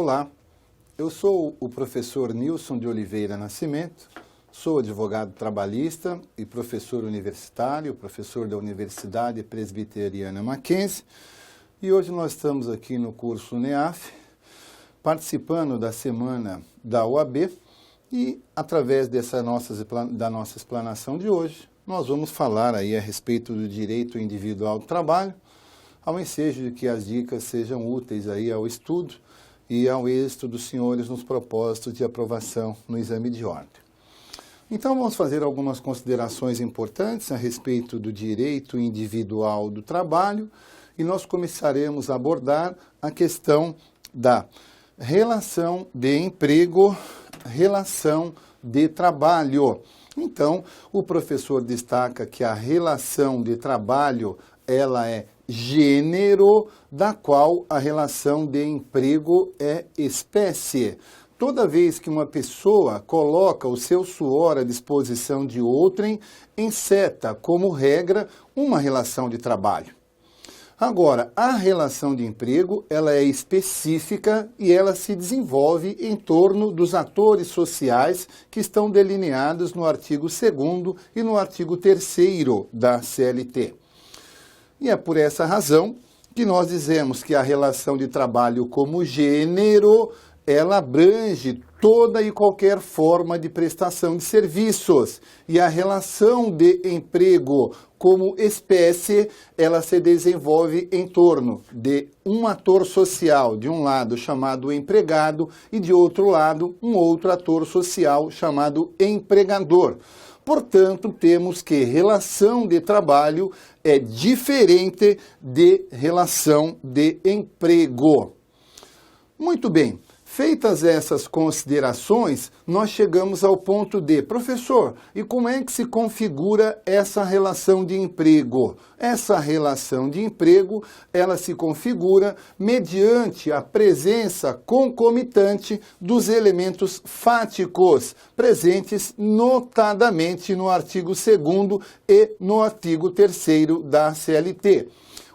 Olá, eu sou o professor Nilson de Oliveira Nascimento, sou advogado trabalhista e professor universitário, professor da Universidade Presbiteriana Mackenzie, e hoje nós estamos aqui no curso NEAF, participando da semana da OAB, e através da nossa explanação de hoje, nós vamos falar aí a respeito do direito individual do trabalho, ao ensejo de que as dicas sejam úteis aí ao estudo e ao êxito dos senhores nos propósitos de aprovação no exame de ordem. Então vamos fazer algumas considerações importantes a respeito do direito individual do trabalho e nós começaremos a abordar a questão da relação de emprego, relação de trabalho. Então, o professor destaca que a relação de trabalho, ela é gênero, da qual a relação de emprego é espécie. Toda vez que uma pessoa coloca o seu suor à disposição de outrem, enceta, como regra, uma relação de trabalho. Agora, a relação de emprego, ela é específica e ela se desenvolve em torno dos atores sociais que estão delineados no artigo 2º e no artigo 3º da CLT. E é por essa razão que nós dizemos que a relação de trabalho como gênero, ela abrange toda e qualquer forma de prestação de serviços. E a relação de emprego como espécie, ela se desenvolve em torno de um ator social, de um lado chamado empregado, e de outro lado, um outro ator social chamado empregador. Portanto, temos que relação de trabalho é diferente de relação de emprego. Muito bem. Feitas essas considerações, nós chegamos ao ponto de, professor, e como é que se configura essa relação de emprego? Essa relação de emprego, ela se configura mediante a presença concomitante dos elementos fáticos, presentes notadamente no artigo 2º e no artigo 3º da CLT.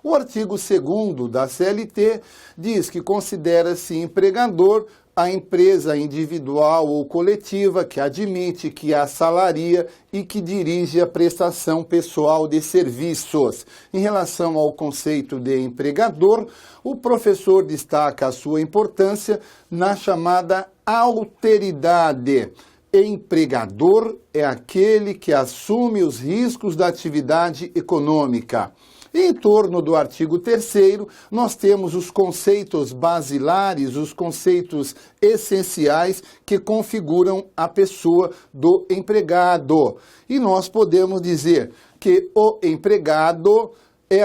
O artigo 2º da CLT diz que considera-se empregador a empresa individual ou coletiva que admite, que assalaria e que dirige a prestação pessoal de serviços. Em relação ao conceito de empregador, o professor destaca a sua importância na chamada alteridade. Empregador é aquele que assume os riscos da atividade econômica. Em torno do artigo 3º, nós temos os conceitos basilares, os conceitos essenciais que configuram a pessoa do empregado. E nós podemos dizer que o empregado é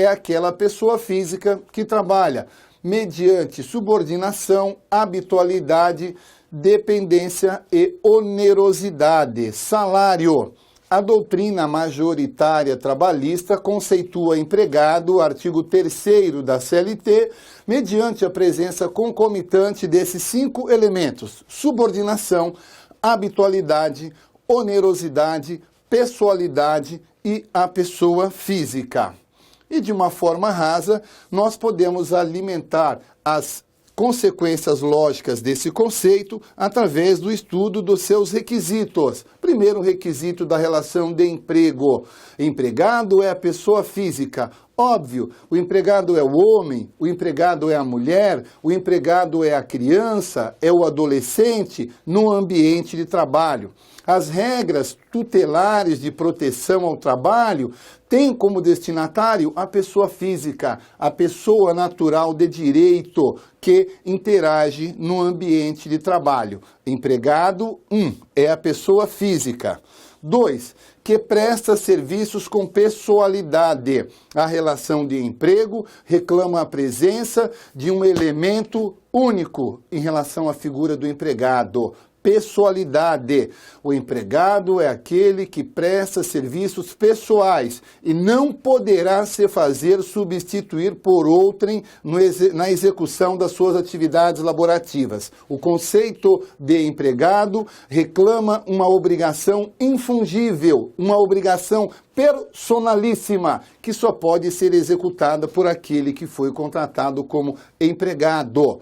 aquela pessoa física que trabalha mediante subordinação, habitualidade, dependência e onerosidade, salário. A doutrina majoritária trabalhista conceitua empregado, artigo 3º da CLT, mediante a presença concomitante desses 5 elementos: subordinação, habitualidade, onerosidade, pessoalidade e a pessoa física. E de uma forma rasa, nós podemos alimentar as consequências lógicas desse conceito através do estudo dos seus requisitos. Primeiro requisito da relação de emprego. Empregado é a pessoa física. Óbvio, o empregado é o homem, o empregado é a mulher, o empregado é a criança, é o adolescente no ambiente de trabalho. As regras tutelares de proteção ao trabalho têm como destinatário a pessoa física, a pessoa natural de direito que interage no ambiente de trabalho. Empregado, é a pessoa física. 2, que presta serviços com pessoalidade. A relação de emprego reclama a presença de um elemento único em relação à figura do empregado. Pessoalidade. O empregado é aquele que presta serviços pessoais e não poderá se fazer substituir por outrem na execução das suas atividades laborativas. O conceito de empregado reclama uma obrigação infungível, uma obrigação personalíssima, que só pode ser executada por aquele que foi contratado como empregado.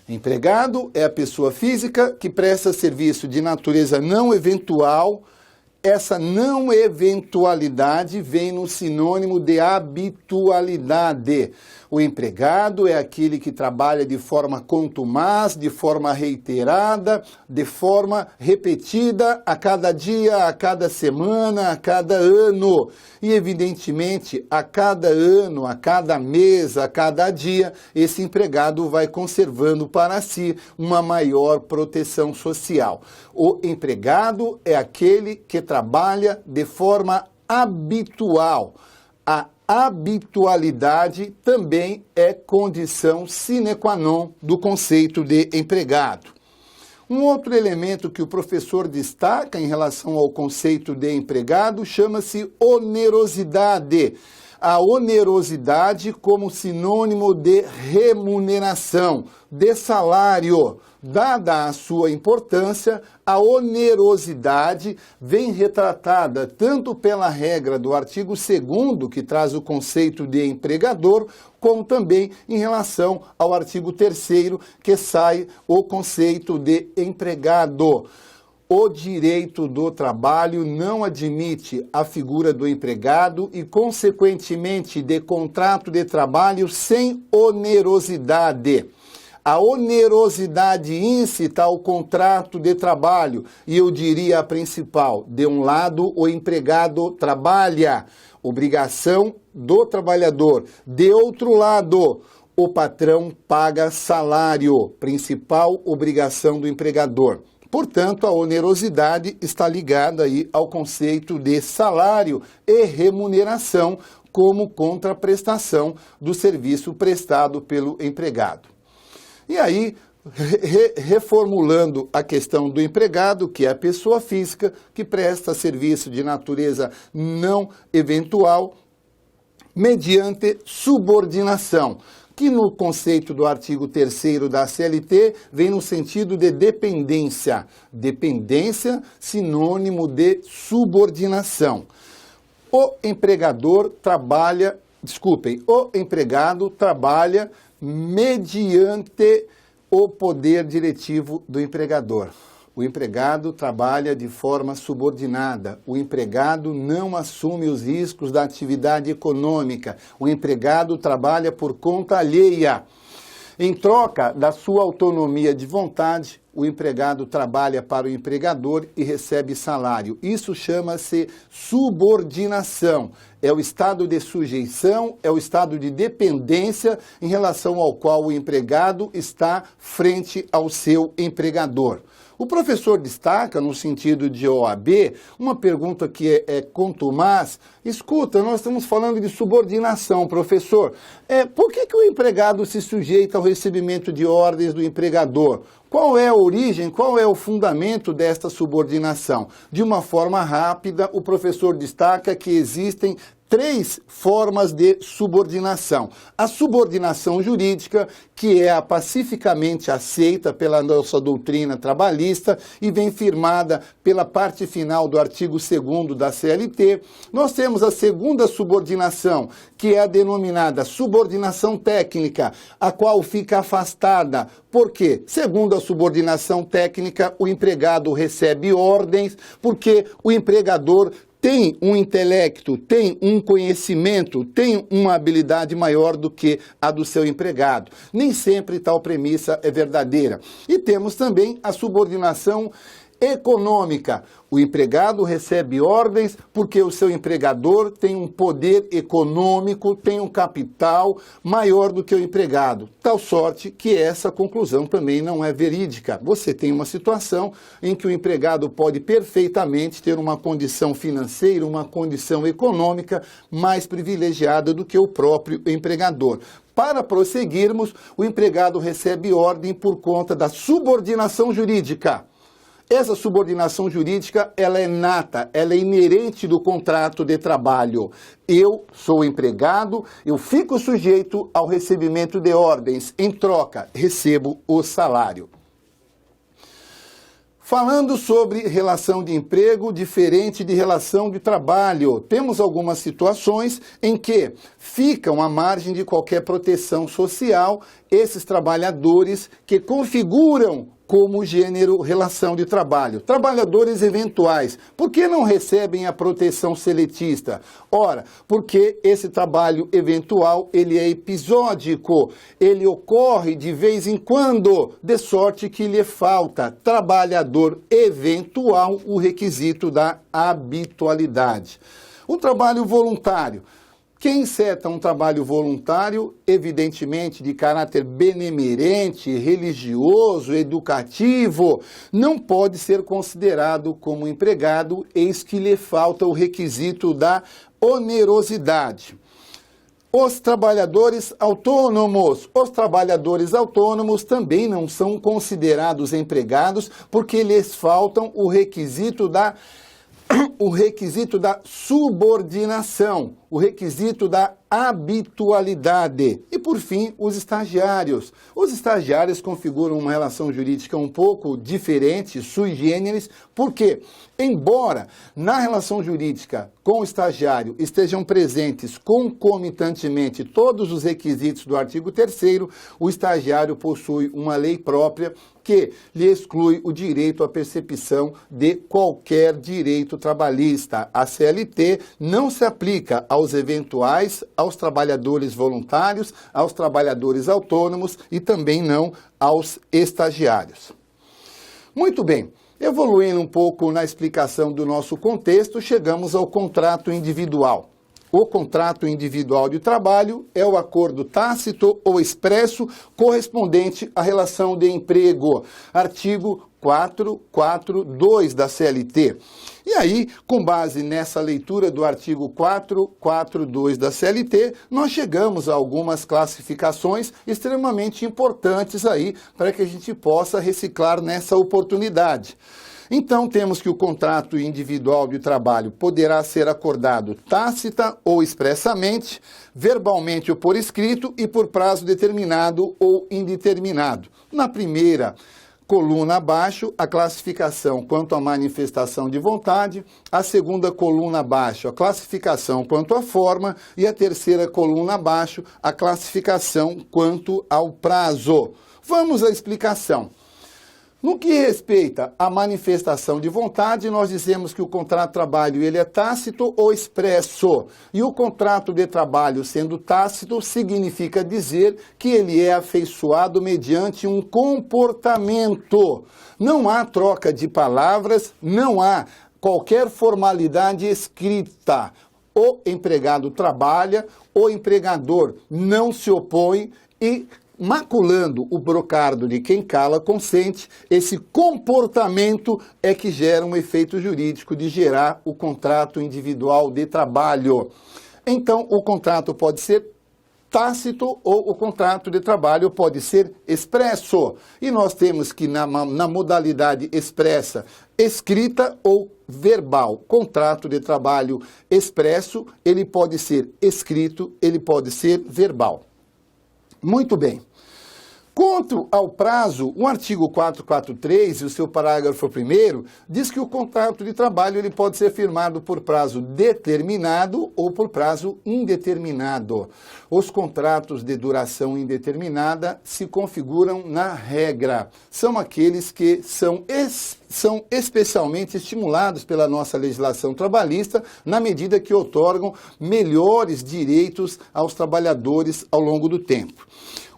Empregado é a pessoa física que presta serviço de natureza não eventual. Essa não eventualidade vem no sinônimo de habitualidade. O empregado é aquele que trabalha de forma contumaz, de forma reiterada, de forma repetida a cada dia, a cada semana, a cada ano. E, evidentemente, a cada ano, a cada mês, a cada dia, esse empregado vai conservando para si uma maior proteção social. O empregado é aquele que trabalha de forma habitual. A habitualidade também é condição sine qua non do conceito de empregado. Um outro elemento que o professor destaca em relação ao conceito de empregado chama-se onerosidade. A onerosidade como sinônimo de remuneração, de salário. Dada a sua importância, a onerosidade vem retratada tanto pela regra do artigo 2º, que traz o conceito de empregador, como também em relação ao artigo 3º, que sai o conceito de empregado. O direito do trabalho não admite a figura do empregado e, consequentemente, de contrato de trabalho sem onerosidade. A onerosidade incita ao contrato de trabalho e eu diria a principal. De um lado, o empregado trabalha, obrigação do trabalhador. De outro lado, o patrão paga salário, principal obrigação do empregador. Portanto, a onerosidade está ligada aí ao conceito de salário e remuneração como contraprestação do serviço prestado pelo empregado. E aí, reformulando a questão do empregado, que é a pessoa física que presta serviço de natureza não eventual, mediante subordinação, que no conceito do artigo 3º da CLT vem no sentido de dependência. Dependência, sinônimo de subordinação. O empregado trabalha mediante o poder diretivo do empregador. O empregado trabalha de forma subordinada. O empregado não assume os riscos da atividade econômica. O empregado trabalha por conta alheia. Em troca da sua autonomia de vontade, o empregado trabalha para o empregador e recebe salário. Isso chama-se subordinação. É o estado de sujeição, é o estado de dependência em relação ao qual o empregado está frente ao seu empregador. O professor destaca, no sentido de OAB, uma pergunta que é contumaz. Escuta, nós estamos falando de subordinação, professor. Por que o empregado se sujeita ao recebimento de ordens do empregador? Qual é a origem, qual é o fundamento desta subordinação? De uma forma rápida, o professor destaca que existem 3 formas de subordinação. A subordinação jurídica, que é a pacificamente aceita pela nossa doutrina trabalhista e vem firmada pela parte final do artigo 2º da CLT. Nós temos a segunda subordinação, que é a denominada subordinação técnica, a qual fica afastada. Por quê? Segundo a subordinação técnica, o empregado recebe ordens, porque o empregador tem um intelecto, tem um conhecimento, tem uma habilidade maior do que a do seu empregado. Nem sempre tal premissa é verdadeira. E temos também a subordinação econômica. O empregado recebe ordens porque o seu empregador tem um poder econômico, tem um capital maior do que o empregado. Tal sorte que essa conclusão também não é verídica. Você tem uma situação em que o empregado pode perfeitamente ter uma condição financeira, uma condição econômica mais privilegiada do que o próprio empregador. Para prosseguirmos, o empregado recebe ordem por conta da subordinação jurídica. Essa subordinação jurídica, ela é nata, ela é inerente do contrato de trabalho. Eu sou empregado, eu fico sujeito ao recebimento de ordens. Em troca, recebo o salário. Falando sobre relação de emprego diferente de relação de trabalho, temos algumas situações em que ficam à margem de qualquer proteção social esses trabalhadores que configuram como gênero relação de trabalho. Trabalhadores eventuais, por que não recebem a proteção seletista? Ora, porque esse trabalho eventual, ele é episódico, ele ocorre de vez em quando, de sorte que lhe falta, trabalhador eventual, o requisito da habitualidade. O trabalho voluntário. Quem seta um trabalho voluntário, evidentemente de caráter benemerente, religioso, educativo, não pode ser considerado como empregado, eis que lhe falta o requisito da onerosidade. Os trabalhadores autônomos também não são considerados empregados porque lhes faltam o requisito da subordinação, o requisito da habitualidade. E, por fim, os estagiários. Os estagiários configuram uma relação jurídica um pouco diferente, sui generis, porque, embora na relação jurídica com o estagiário estejam presentes concomitantemente todos os requisitos do artigo 3º, o estagiário possui uma lei própria que lhe exclui o direito à percepção de qualquer direito trabalhista. A CLT não se aplica aos eventuais, aos trabalhadores voluntários, aos trabalhadores autônomos e também não aos estagiários. Muito bem, evoluindo um pouco na explicação do nosso contexto, chegamos ao contrato individual. O contrato individual de trabalho é o acordo tácito ou expresso correspondente à relação de emprego. Artigo 442 da CLT. E aí, com base nessa leitura do artigo 442 da CLT, nós chegamos a algumas classificações extremamente importantes aí para que a gente possa reciclar nessa oportunidade. Então, temos que o contrato individual de trabalho poderá ser acordado tácita ou expressamente, verbalmente ou por escrito e por prazo determinado ou indeterminado. Na primeira coluna abaixo, a classificação quanto à manifestação de vontade, a segunda coluna abaixo, a classificação quanto à forma e a terceira coluna abaixo, a classificação quanto ao prazo. Vamos à explicação. No que respeita à manifestação de vontade, nós dizemos que o contrato de trabalho ele é tácito ou expresso. E o contrato de trabalho sendo tácito significa dizer que ele é afeiçoado mediante um comportamento. Não há troca de palavras, não há qualquer formalidade escrita. O empregado trabalha, o empregador não se opõe e maculando o brocardo de quem cala consente, esse comportamento é que gera um efeito jurídico de gerar o contrato individual de trabalho. Então, o contrato pode ser tácito ou o contrato de trabalho pode ser expresso. E nós temos que na modalidade expressa, escrita ou verbal. Contrato de trabalho expresso, ele pode ser escrito, ele pode ser verbal. Muito bem. Quanto ao prazo, o artigo 443, e o seu parágrafo 1º, diz que o contrato de trabalho ele pode ser firmado por prazo determinado ou por prazo indeterminado. Os contratos de duração indeterminada se configuram na regra. São aqueles que são especialmente estimulados pela nossa legislação trabalhista, na medida que otorgam melhores direitos aos trabalhadores ao longo do tempo.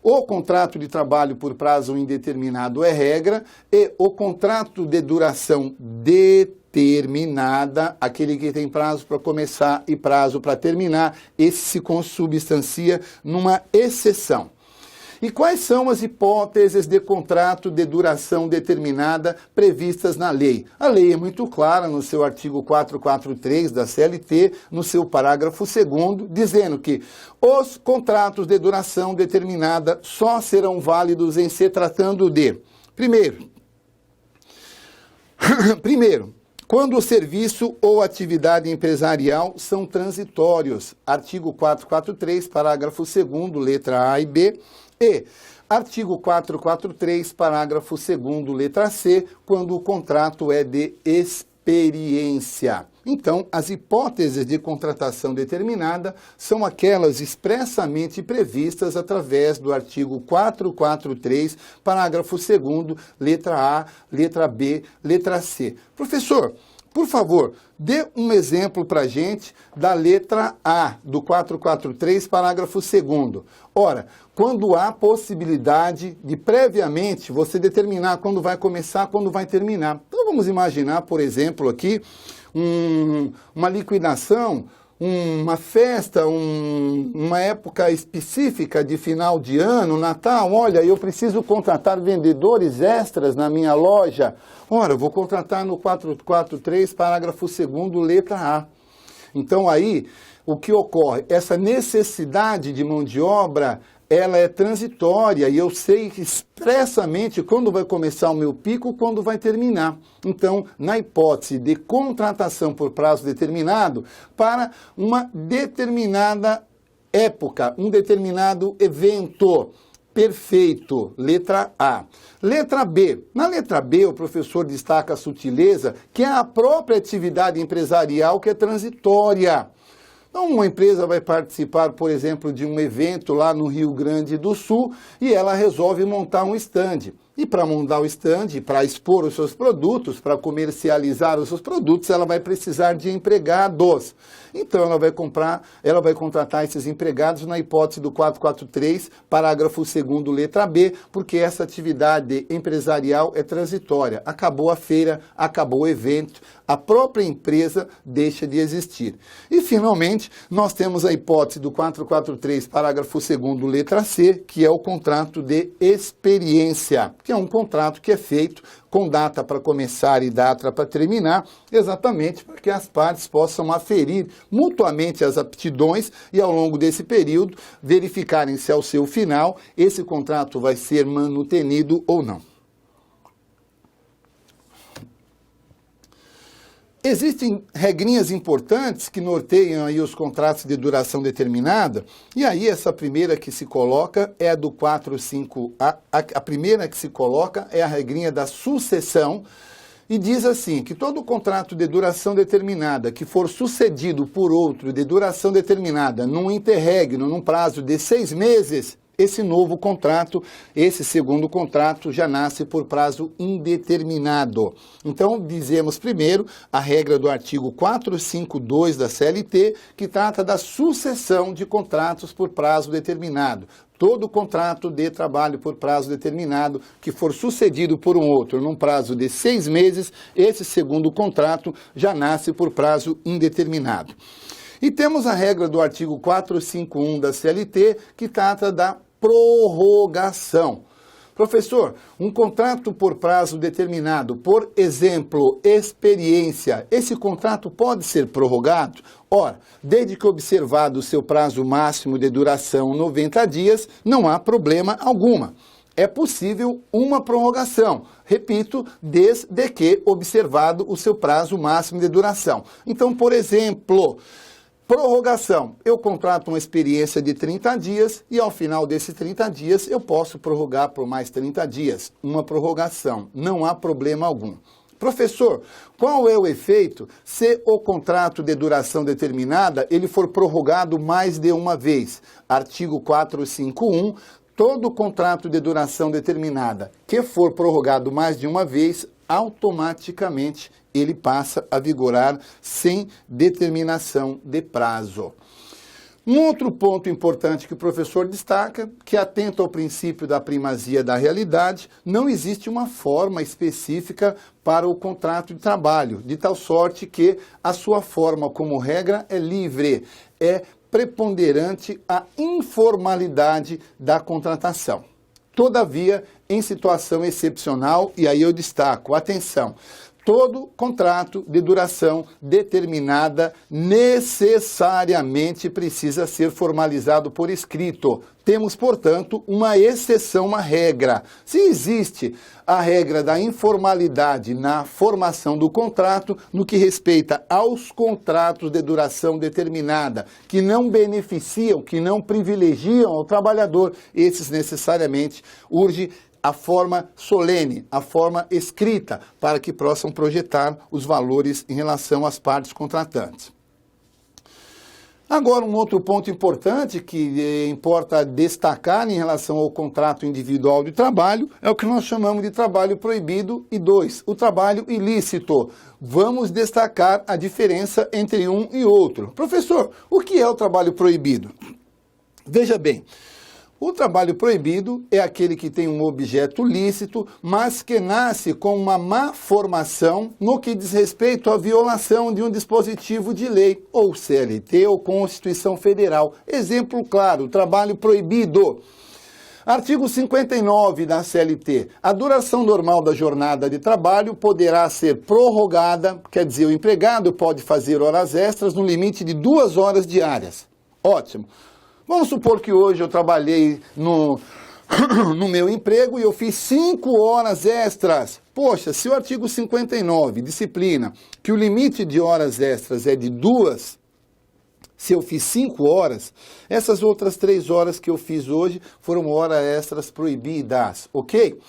O contrato de trabalho por prazo indeterminado é regra e o contrato de duração determinada, aquele que tem prazo para começar e prazo para terminar, esse se consubstancia numa exceção. E quais são as hipóteses de contrato de duração determinada previstas na lei? A lei é muito clara no seu artigo 443 da CLT, no seu parágrafo 2º, dizendo que os contratos de duração determinada só serão válidos em se tratando de, primeiro, quando o serviço ou atividade empresarial são transitórios. Artigo 443, parágrafo 2º, letra A e B. E Artigo 443, parágrafo 2º, letra C, quando o contrato é de experiência. Então, as hipóteses de contratação determinada são aquelas expressamente previstas através do artigo 443, parágrafo 2º, letra A, letra B, letra C. Professor, por favor, dê um exemplo para a gente da letra A do 443, parágrafo 2º. Ora, quando há possibilidade de previamente você determinar quando vai começar, quando vai terminar. Então vamos imaginar, por exemplo, aqui, uma liquidação, uma festa, uma época específica de final de ano, Natal. Olha, eu preciso contratar vendedores extras na minha loja. Ora, eu vou contratar no 443, parágrafo 2º, letra A. Então aí, o que ocorre? Essa necessidade de mão de obra, ela é transitória e eu sei expressamente quando vai começar o meu pico, quando vai terminar. Então, na hipótese de contratação por prazo determinado, para uma determinada época, um determinado evento, perfeito, letra A. Letra B. Na letra B, o professor destaca a sutileza, que é a própria atividade empresarial que é transitória. Então, uma empresa vai participar, por exemplo, de um evento lá no Rio Grande do Sul e ela resolve montar um stand. E para montar o stand, para expor os seus produtos, para comercializar os seus produtos, ela vai precisar de empregados. Então, ela vai contratar esses empregados na hipótese do 443, parágrafo 2º, letra B, porque essa atividade empresarial é transitória. Acabou a feira, acabou o evento, a própria empresa deixa de existir. E, finalmente, nós temos a hipótese do 443, parágrafo 2º, letra C, que é o contrato de experiência, que é um contrato que é feito com data para começar e data para terminar, exatamente para que as partes possam aferir mutuamente as aptidões e, ao longo desse período, verificarem se ao seu final esse contrato vai ser manutenido ou não. Existem regrinhas importantes que norteiam aí os contratos de duração determinada, e aí essa primeira que se coloca é a do 45, a primeira que se coloca é a regrinha da sucessão, e diz assim, que todo contrato de duração determinada que for sucedido por outro de duração determinada num interregno, num prazo de 6 meses, esse novo contrato, esse segundo contrato, já nasce por prazo indeterminado. Então, dizemos primeiro a regra do artigo 452 da CLT, que trata da sucessão de contratos por prazo determinado. Todo contrato de trabalho por prazo determinado que for sucedido por um outro num prazo de 6 meses, esse segundo contrato já nasce por prazo indeterminado. E temos a regra do artigo 451 da CLT, que trata da prorrogação. Professor, um contrato por prazo determinado, por exemplo, experiência, esse contrato pode ser prorrogado? Ora, desde que observado o seu prazo máximo de duração 90 dias, não há problema alguma. É possível uma prorrogação, repito, desde que observado o seu prazo máximo de duração. Então, por exemplo, prorrogação, eu contrato uma experiência de 30 dias e ao final desses 30 dias eu posso prorrogar por mais 30 dias. Uma prorrogação, não há problema algum. Professor, qual é o efeito se o contrato de duração determinada ele for prorrogado mais de uma vez? Artigo 451, todo contrato de duração determinada que for prorrogado mais de uma vez, automaticamente ele passa a vigorar sem determinação de prazo. Um outro ponto importante que o professor destaca, que atento ao princípio da primazia da realidade, não existe uma forma específica para o contrato de trabalho, de tal sorte que a sua forma como regra é livre, é preponderante a informalidade da contratação. Todavia, em situação excepcional, e aí eu destaco, atenção, Todo contrato de duração determinada necessariamente precisa ser formalizado por escrito. Temos, portanto, uma exceção, uma regra. Se existe a regra da informalidade na formação do contrato, no que respeita aos contratos de duração determinada, que não beneficiam, que não privilegiam ao trabalhador, esses necessariamente urge a forma solene, a forma escrita, para que possam projetar os valores em relação às partes contratantes. Agora, um outro ponto importante que importa destacar em relação ao contrato individual de trabalho é o que nós chamamos de trabalho proibido e 2, o trabalho ilícito. Vamos destacar a diferença entre um e outro. Professor, o que é o trabalho proibido? Veja bem, o trabalho proibido é aquele que tem um objeto lícito, mas que nasce com uma má formação no que diz respeito à violação de um dispositivo de lei, ou CLT ou Constituição Federal. Exemplo claro, o trabalho proibido. Artigo 59 da CLT. A duração normal da jornada de trabalho poderá ser prorrogada, quer dizer, o empregado pode fazer horas extras no limite de 2 horas diárias. Ótimo. Vamos supor que hoje eu trabalhei no meu emprego e eu fiz 5 horas extras. Poxa, se o artigo 59 disciplina que o limite de horas extras é de 2, se eu fiz 5 horas, essas outras 3 horas que eu fiz hoje foram horas extras proibidas, ok?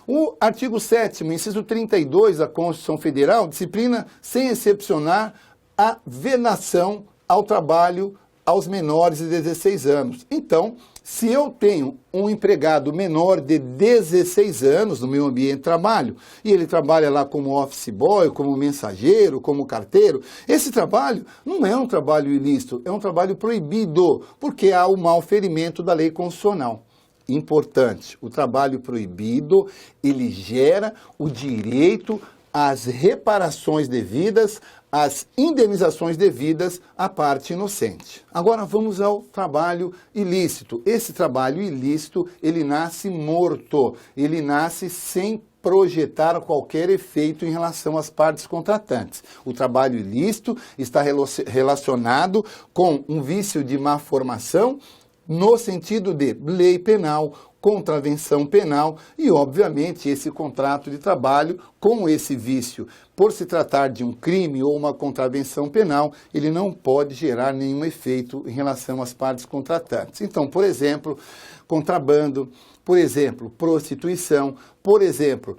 O artigo 7º, inciso 32 da Constituição Federal, disciplina, sem excepcionar, a vedação ao trabalho aos menores de 16 anos. Então, se eu tenho um empregado menor de 16 anos no meu ambiente de trabalho, e ele trabalha lá como office boy, como mensageiro, como carteiro, esse trabalho não é um trabalho ilícito, é um trabalho proibido, porque há o malferimento da lei constitucional. Importante, o trabalho proibido, ele gera o direito às reparações devidas, as indenizações devidas à parte inocente. Agora vamos ao trabalho ilícito. Esse trabalho ilícito, ele nasce morto, ele nasce sem projetar qualquer efeito em relação às partes contratantes. O trabalho ilícito está relacionado com um vício de má formação, no sentido de lei penal, contravenção penal e, obviamente, esse contrato de trabalho com esse vício, por se tratar de um crime ou uma contravenção penal, ele não pode gerar nenhum efeito em relação às partes contratantes. Então, por exemplo, contrabando, por exemplo, prostituição, por exemplo,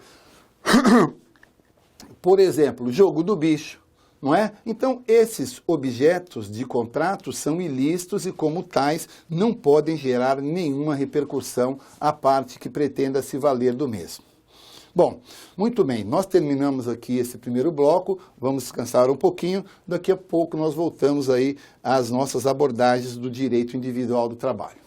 jogo do bicho. Não é? Então, esses objetos de contrato são ilícitos e, como tais, não podem gerar nenhuma repercussão à parte que pretenda se valer do mesmo. Bom, muito bem, nós terminamos aqui esse primeiro bloco, vamos descansar um pouquinho, daqui a pouco nós voltamos aí às nossas abordagens do direito individual do trabalho.